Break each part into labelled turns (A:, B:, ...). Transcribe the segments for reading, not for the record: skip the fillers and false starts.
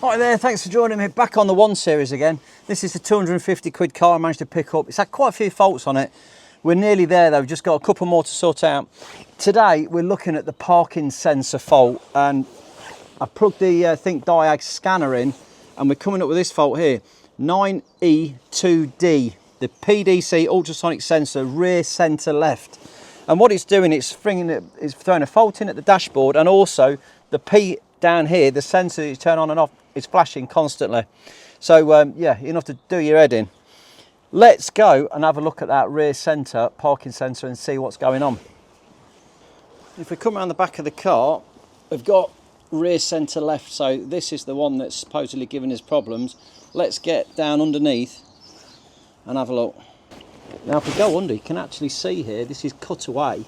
A: Hi there, thanks for joining me back on the 1 Series again. This is the 250 quid car I managed to pick up. It's had quite a few faults on it. We're nearly there though, we've just got a couple more to sort out. Today we're looking at the parking sensor fault, and I plugged the diagnose scanner in and we're coming up with this fault here. 9E2D, the PDC ultrasonic sensor, rear centre left. And what it's doing, it's throwing a fault in at the dashboard, and also the P down here, the sensor that you turn on and off, is flashing constantly. So yeah, enough to do your head in. Let's go and have a look at that rear centre parking sensor and see what's going on. If we come around the back of the car, we've got rear centre left, so this is the one that's supposedly giving us problems. Let's get down underneath and have a look. Now if we go under, you can actually see here, this is cut away,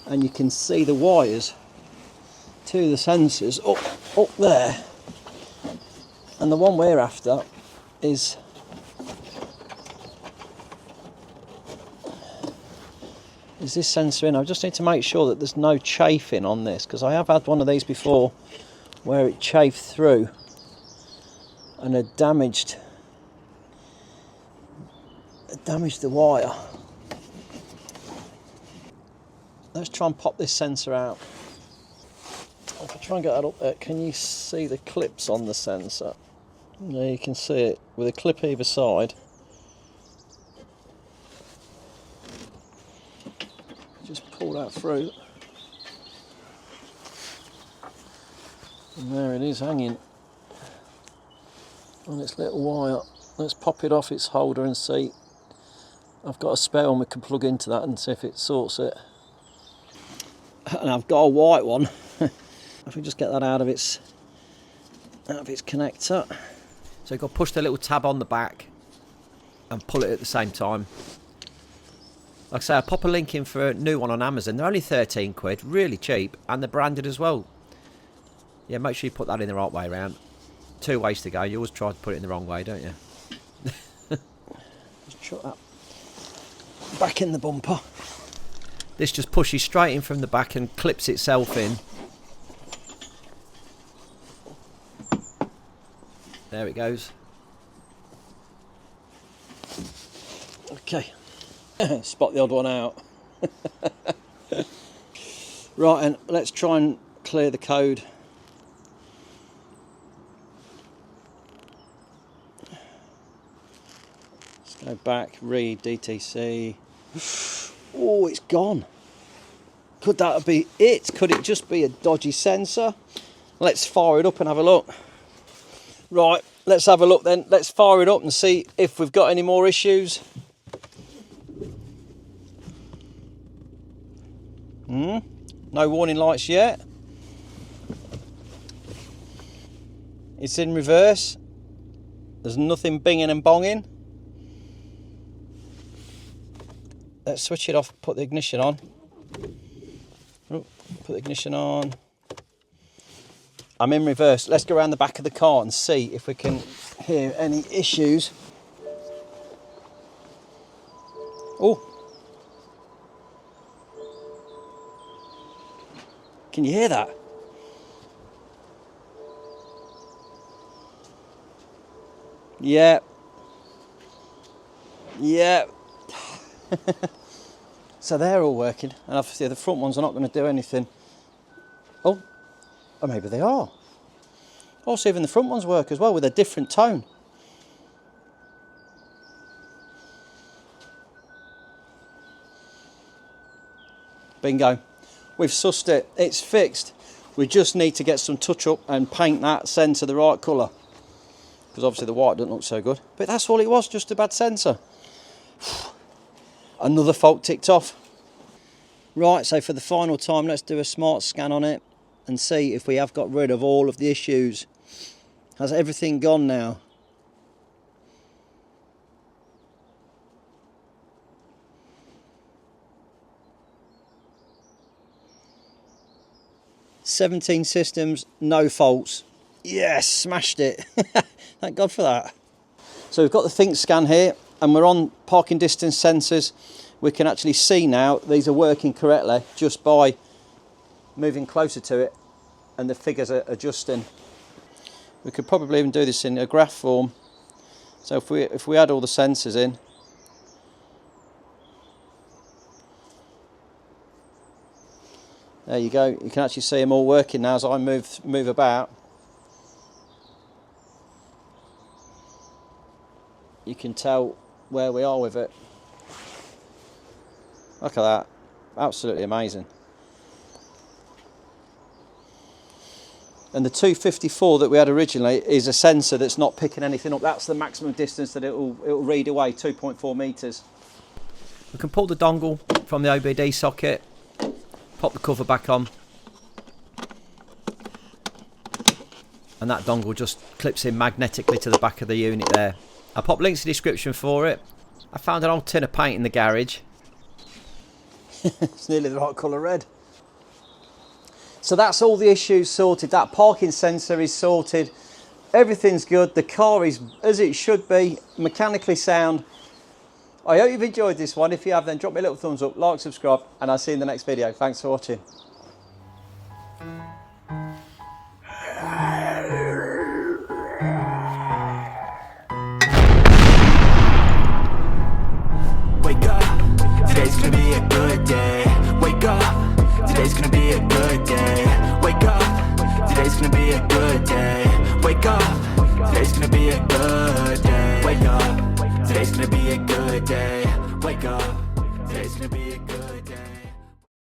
A: and you can see the wires to the sensors up there, and the one we're after is this sensor in. I just need to make sure that there's no chafing on this, because I have had one of these before where it chafed through and had damaged the wire. Let's try and pop this sensor out. If I try and get that up there, can you see the clips on the sensor? Yeah, you can see it with a clip either side. Just pull that through. And there it is, hanging on its little wire. Let's pop it off its holder and see. I've got a spare one we can plug into that and see if it sorts it. And I've got a white one. If we just get that out of its connector. So you've got to push the little tab on the back and pull it at the same time. Like I say, I'll pop a link in for a new one on Amazon. They're only 13 quid, really cheap, and they're branded as well. Yeah, make sure you put that in the right way around. 2 ways to go. You always try to put it in the wrong way, don't you? Just chuck that back in the bumper. This just pushes straight in from the back and clips itself in. There it goes. Okay. Spot the odd one out. Right, and let's try and clear the code. Let's go back, read DTC. Oh, it's gone. Could that be it? Could it just be a dodgy sensor? Let's fire it up and have a look. Right, let's have a look then. Let's fire it up and see if we've got any more issues. No warning lights yet. It's in reverse. There's nothing binging and bonging. Let's switch it off, put the ignition on. Oh, put the ignition on. I'm in reverse. Let's go around the back of the car and see if we can hear any issues. Oh. Can you hear that? Yeah. Yeah. So they're all working, and obviously the front ones are not going to do anything. Oh, or maybe they are. Also, even the front ones work as well with a different tone. Bingo. We've sussed it. It's fixed. We just need to get some touch up and paint that sensor the right colour, because obviously the white doesn't look so good. But that's all it was, just a bad sensor. Another fault ticked off. Right, so for the final time, let's do a smart scan on it and see if we have got rid of all of the issues. Has everything gone now? "17 systems, no faults." Yes, smashed it. Thank God for that. So we've got the Think scan here, and we're on parking distance sensors. We can actually see now these are working correctly just by moving closer to it, and the figures are adjusting. We could probably even do this in a graph form. So if we add all the sensors in, there you go. You can actually see them all working now as I move about. You can tell where we are with it. Look at that, absolutely amazing. And the 254 that we had originally is a sensor that's not picking anything up. That's the maximum distance that it'll read away, 2.4 meters. We can pull the dongle from the OBD socket, pop the cover back on, and that dongle just clips in magnetically to the back of the unit there. I'll pop links in the description for it. I found an old tin of paint in the garage. It's nearly the right colour red. So that's all the issues sorted. That parking sensor is sorted. Everything's good. The car is as it should be, mechanically sound. I hope you've enjoyed this one. If you have, then drop me a little thumbs up, like, subscribe, and I'll see you in the next video. Thanks for watching.
B: Wake up, today's gonna be a good day. Wake up, today's gonna be a good day. Wake up, today's gonna be a good day. Wake up, today's gonna be a good day. Wake up, today's gonna be a good day. Wake up, today's gonna be a good day.